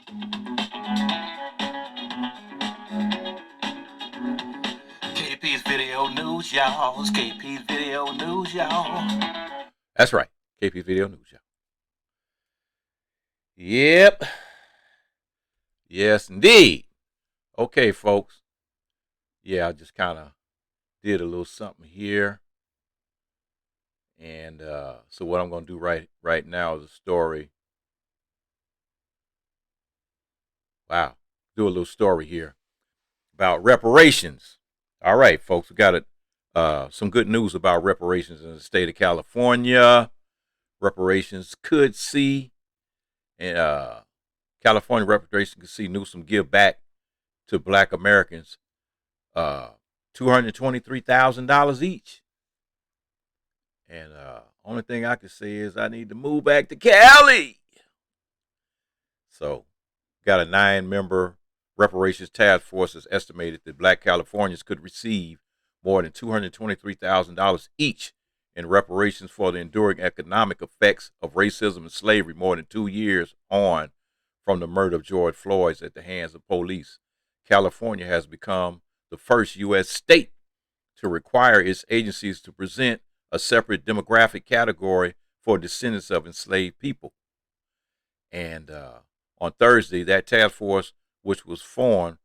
KP's Video News, y'all. It's KP's Video News, y'all. That's right. KP Video News, y'all. Yep. Yes, indeed. Okay, folks. Yeah, I just kind of did a little something here. And so what I'm going to do right now is a story. Wow. Do a little story here about reparations. All right, folks. We got some good news about reparations in the state of California. Reparations could see, and California reparations could see Newsom give back to Black Americans $223,000 each. And only thing I can say is I need to move back to Cali. So, got a 9-member reparations task force that's estimated that Black Californians could receive more than $223,000 each in reparations for the enduring economic effects of racism and slavery more than 2 years on from the murder of George Floyd at the hands of police. California has become the first U.S. state to require its agencies to present a separate demographic category for descendants of enslaved people. And on Thursday, that task force, which was formed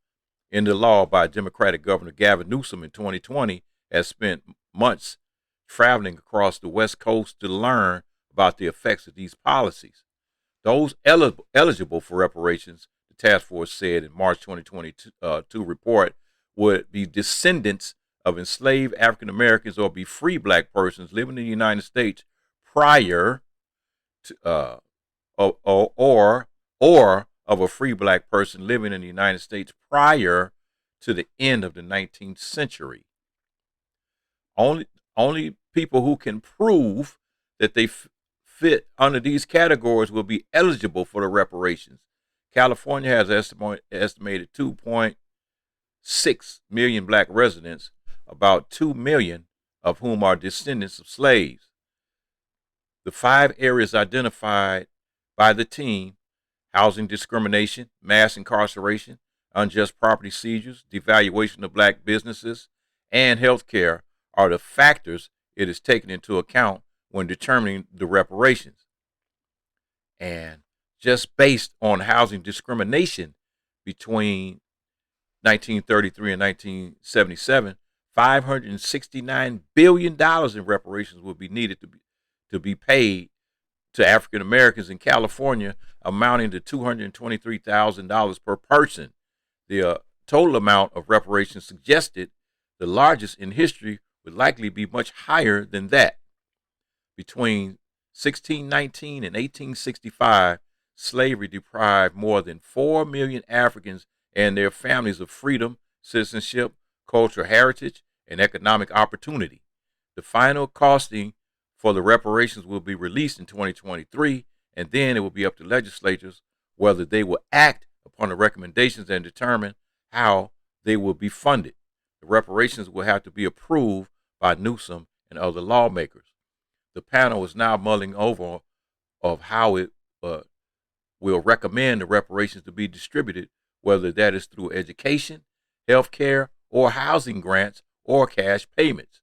into law by Democratic Governor Gavin Newsom in 2020, has spent months traveling across the West Coast to learn about the effects of these policies. Those eligible for reparations, the task force said in March 2022 report, would be descendants of enslaved African Americans or be free Black persons living in the United States prior to, or of a free Black person living in the United States prior to the end of the 19th century. Only people who can prove that they fit under these categories will be eligible for the reparations. California has estimated 2.6 million Black residents, about 2 million of whom are descendants of slaves. The 5 areas identified by the team: housing discrimination, mass incarceration, unjust property seizures, devaluation of Black businesses, and health care, are the factors it is taken into account when determining the reparations. And just based on housing discrimination between 1933 and 1977, $569 billion in reparations will be needed to be paid to African Americans in California, amounting to $223,000 per person. The total amount of reparations suggested, the largest in history, would likely be much higher than that. Between 1619 and 1865, slavery deprived more than 4 million Africans and their families of freedom, citizenship, cultural heritage, and economic opportunity. The final costing for the reparations will be released in 2023, and then it will be up to legislatures whether they will act upon the recommendations and determine how they will be funded. The reparations will have to be approved by Newsom and other lawmakers. The panel is now mulling over of how it will recommend the reparations to be distributed, whether that is through education, health care, or housing grants, or cash payments.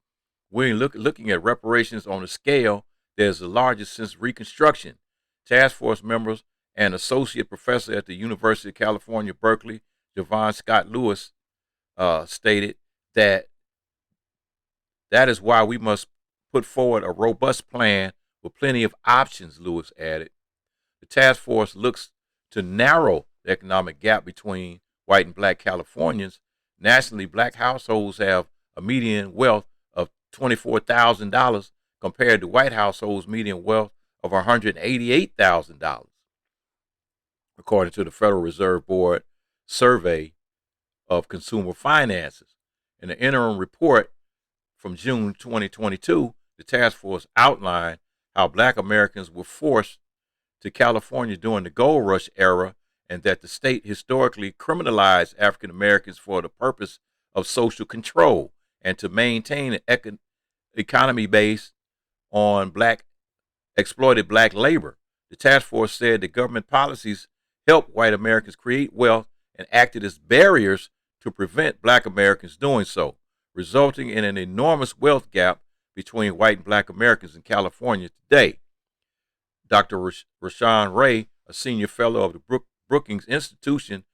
We're looking at reparations on a scale that is the largest since Reconstruction. Task force members and associate professor at the University of California, Berkeley, Javon Scott Lewis, stated that is why we must put forward a robust plan with plenty of options, Lewis added. The task force looks to narrow the economic gap between white and Black Californians. Nationally, Black households have a median wealth of $24,000 compared to white households' median wealth of $188,000, according to the Federal Reserve Board survey of consumer finances. In the interim report from June 2022, the task force outlined how Black Americans were forced to California during the gold rush era, and that the state historically criminalized African Americans for the purpose of social control and to maintain an economy based on exploited Black labor. The task force said that government policies helped white Americans create wealth and acted as barriers to prevent black Americans doing so, resulting in an enormous wealth gap between white and black Americans in California today. Dr. Rashawn Ray, a senior fellow of the Brookings Institution,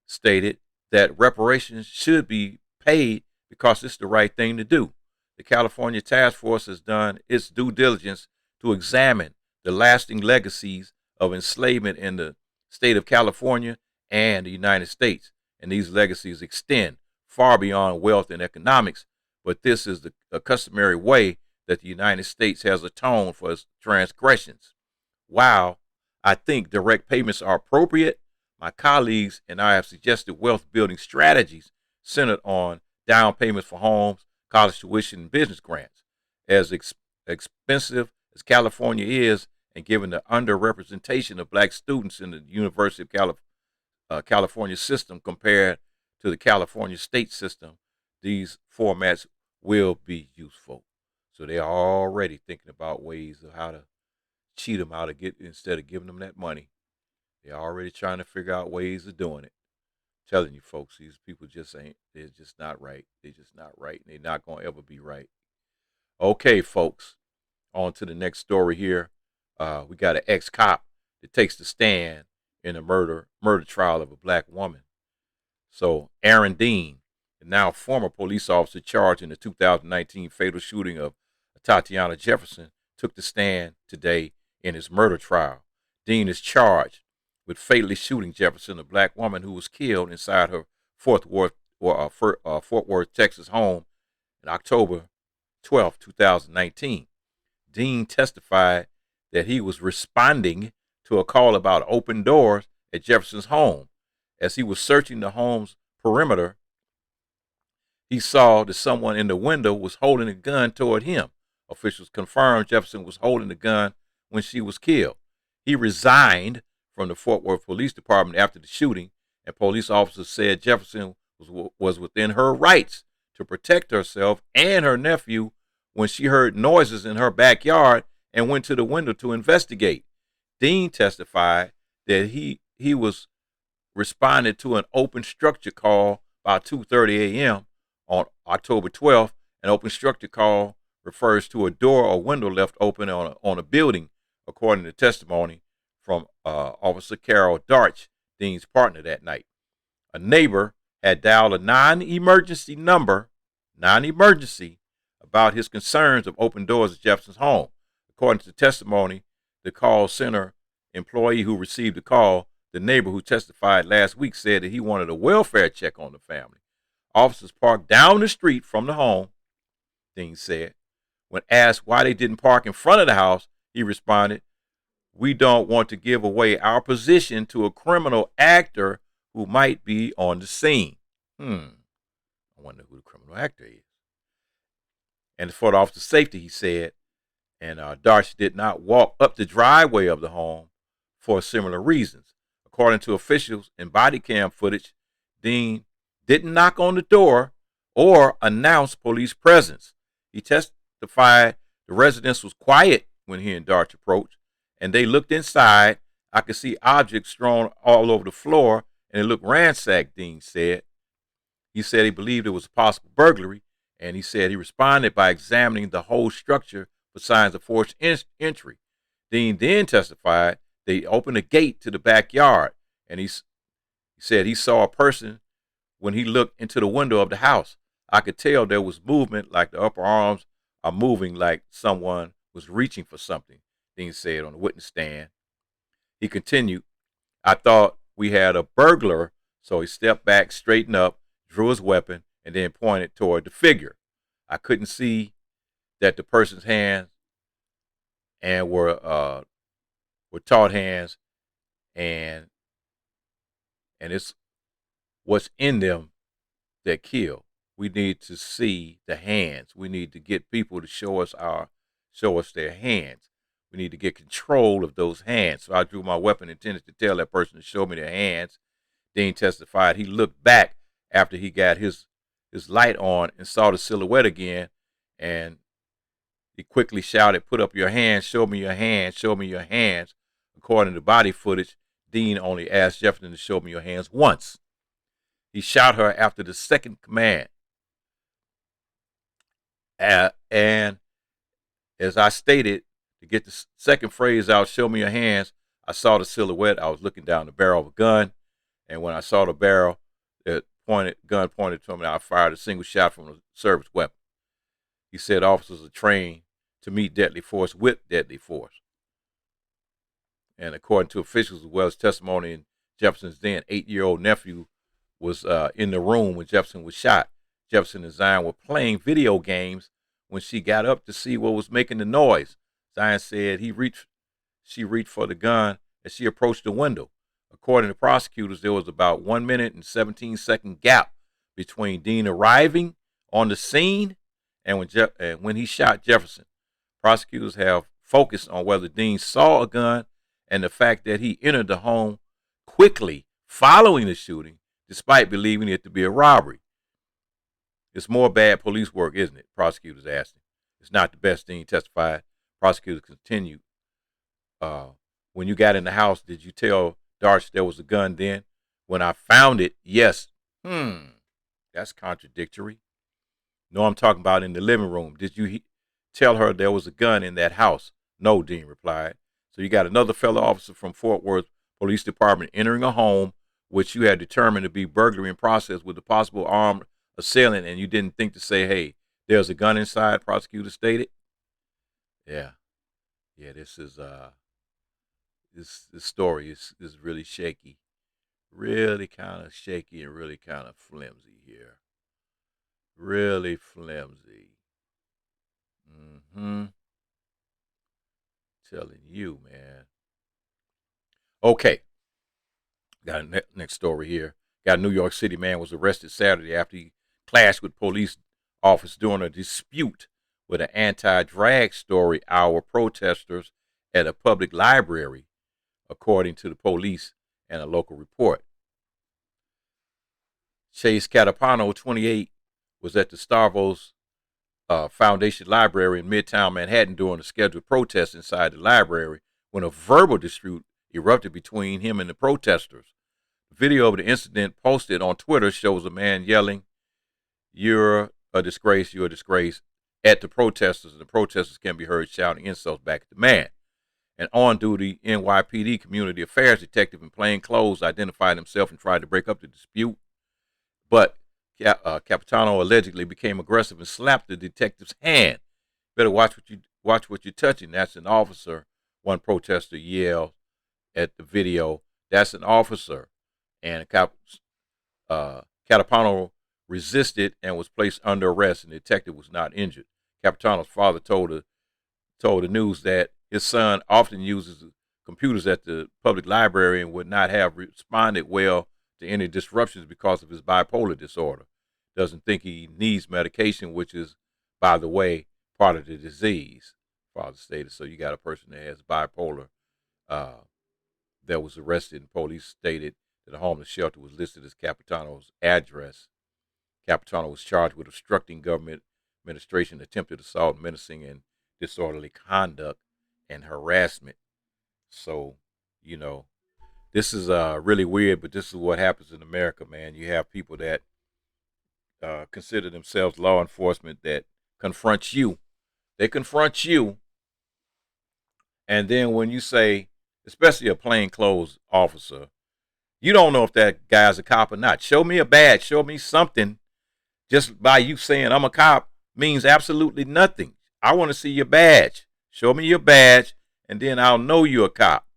stated that reparations should be paid because it's the right thing to do. The California Task Force has done its due diligence to examine the lasting legacies of enslavement in the state of California and the United States, and these legacies extend far beyond wealth and economics, but this is a customary way that the United States has atoned for its transgressions. While I think direct payments are appropriate, my colleagues and I have suggested wealth building strategies centered on down payments for homes, college tuition, and business grants. As expensive as California is, and given the underrepresentation of black students in the University of California system compared to the California state system, these formats will be useful. So they are already thinking about ways of how to cheat them out of instead of giving them that money. They're already trying to figure out ways of doing it. I'm telling you, folks, these people just ain't. They're just not right. They're just not right, and they're not gonna ever be right. Okay, folks, on to the next story here. We got an ex-cop that takes the stand in a murder trial of a black woman. So Aaron Dean, the now former police officer charged in the 2019 fatal shooting of Atatiana Jefferson, took the stand today in his murder trial. Dean is charged with fatally shooting Jefferson, a black woman who was killed inside her Fort Worth, Texas home in October 12, 2019. Dean testified that he was responding to a call about open doors at Jefferson's home. As he was searching the home's perimeter, he saw that someone in the window was holding a gun toward him. Officials confirmed Jefferson was holding the gun when she was killed. He resigned from the Fort Worth Police Department after the shooting, and police officers said Jefferson was within her rights to protect herself and her nephew when she heard noises in her backyard and went to the window to investigate. Dean testified that he was responded to an open structure call about 2:30 a.m. on October 12th. An open structure call refers to a door or window left open on a building, according to testimony from Officer Carol Darch, Dean's partner that night. A neighbor had dialed a non-emergency number, about his concerns of open doors at Jefferson's home. According to testimony, the call center employee who received the call, the neighbor who testified last week, said that he wanted a welfare check on the family. Officers parked down the street from the home, Dean said. When asked why they didn't park in front of the house, he responded, "We don't want to give away our position to a criminal actor who might be on the scene." I wonder who the criminal actor is. And for the officer's safety, he said, and Darch did not walk up the driveway of the home for similar reasons. According to officials in body cam footage, Dean didn't knock on the door or announce police presence. He testified the residence was quiet when he and Darch approached, and they looked inside. I could see objects strewn all over the floor, and it looked ransacked, Dean said. He said he believed it was a possible burglary, and he said he responded by examining the whole structure for signs of forced entry. Dean then testified they opened a gate to the backyard, and he said he saw a person when he looked into the window of the house. I could tell there was movement, like the upper arms are moving, like someone was reaching for something, Dean said on the witness stand. He continued, "I thought we had a burglar, so he stepped back, straightened up, drew his weapon, and then pointed toward the figure. I couldn't see that the person's hands and were taut hands, and it's what's in them that kill. We need to see the hands. We need to get people to show us their hands. We need to get control of those hands." So I drew my weapon, intended to tell that person to show me their hands. Dean testified he looked back after he got his light on and saw the silhouette again, and he quickly shouted, "Put up your hands, show me your hands, show me your hands." According to body footage, Dean only asked Jefferson to show me your hands once. He shot her after the second command. And as I stated, to get the second phrase out, show me your hands, I saw the silhouette. I was looking down the barrel of a gun. And when I saw the barrel, gun pointed to me, I fired a single shot from a service weapon. He said officers are trained to meet deadly force with deadly force. And according to officials as well as testimony, in Jefferson's then 8-year-old nephew was in the room when Jefferson was shot. Jefferson and Zion were playing video games when she got up to see what was making the noise. Zion said she reached for the gun as she approached the window. According to prosecutors, there was about 1 minute and 17-second gap between Dean arriving on the scene and when he shot Jefferson. Prosecutors have focused on whether Dean saw a gun and the fact that he entered the home quickly following the shooting, despite believing it to be a robbery. It's more bad police work, isn't it? Prosecutors asked him. It's not the best, Dean testified. Prosecutors continued. When you got in the house, did you tell Darch there was a gun then? When I found it, yes. That's contradictory. No, I'm talking about in the living room. Did you tell her there was a gun in that house? No, Dean replied. So you got another fellow officer from Fort Worth Police Department entering a home which you had determined to be burglary in process with a possible armed assailant, and you didn't think to say, hey, there's a gun inside, prosecutor stated. Yeah, this is this story is really shaky. Really kind of shaky and really kind of flimsy here. Really flimsy. Telling you, man. Okay. Got a next story here. Got a New York City man was arrested Saturday after he clashed with police officers during a dispute with an anti-drag story hour protesters at a public library, according to the police and a local report. Chase Catapano, 28, was at the Stavros Foundation Library in Midtown Manhattan during a scheduled protest inside the library when a verbal dispute erupted between him and the protesters. The video of the incident posted on Twitter shows a man yelling, "You're a disgrace, you're a disgrace," at the protesters, and the protesters can be heard shouting insults back at the man. An on-duty NYPD community affairs detective in plain clothes identified himself and tried to break up the dispute, but Capitano allegedly became aggressive and slapped the detective's hand. Better watch what you're touching. That's an officer. One protester yelled at the video. That's an officer. And Catapano resisted and was placed under arrest, and the detective was not injured. Capitano's father told the news that his son often uses computers at the public library and would not have responded well to any disruptions because of his bipolar disorder. Doesn't think he needs medication, which is, by the way, part of the disease, father stated. So you got a person that has bipolar that was arrested, and police stated that the homeless shelter was listed as Capitano's address. Capitano was charged with obstructing government administration, attempted assault, menacing, and disorderly conduct, and harassment. So, this is really weird, but this is what happens in America, man. You have people that consider themselves law enforcement that confront you. They confront you, and then when you say, especially a plainclothes officer, you don't know if that guy's a cop or not. Show me a badge. Show me something. Just by you saying I'm a cop means absolutely nothing. I want to see your badge. Show me your badge, and then I'll know you're a cop.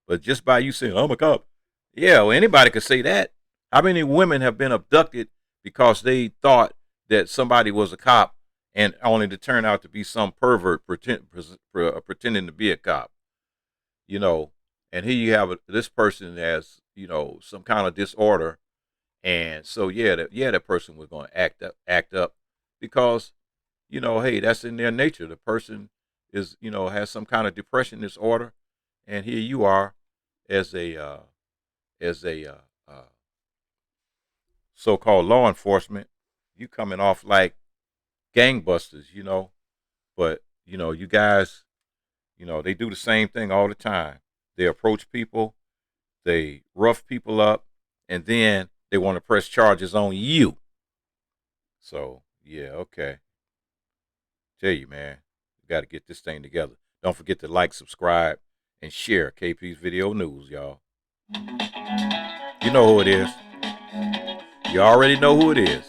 But just by you saying, I'm a cop, yeah, well, anybody could say that. How many women have been abducted because they thought that somebody was a cop and only to turn out to be some pervert pretending to be a cop? And here you have this person has, some kind of disorder. And so, that person was going to act up because, hey, that's in their nature. The person is, has some kind of depression disorder. And here you are as a so-called law enforcement, you coming off like gangbusters, but, you guys, they do the same thing all the time. They approach people they rough people up, and then they want to press charges on you. So, yeah, okay. Tell you, man, we got to get this thing together. Don't forget to like, subscribe, and share KP's Video News, y'all. You know who it is. You already know who it is.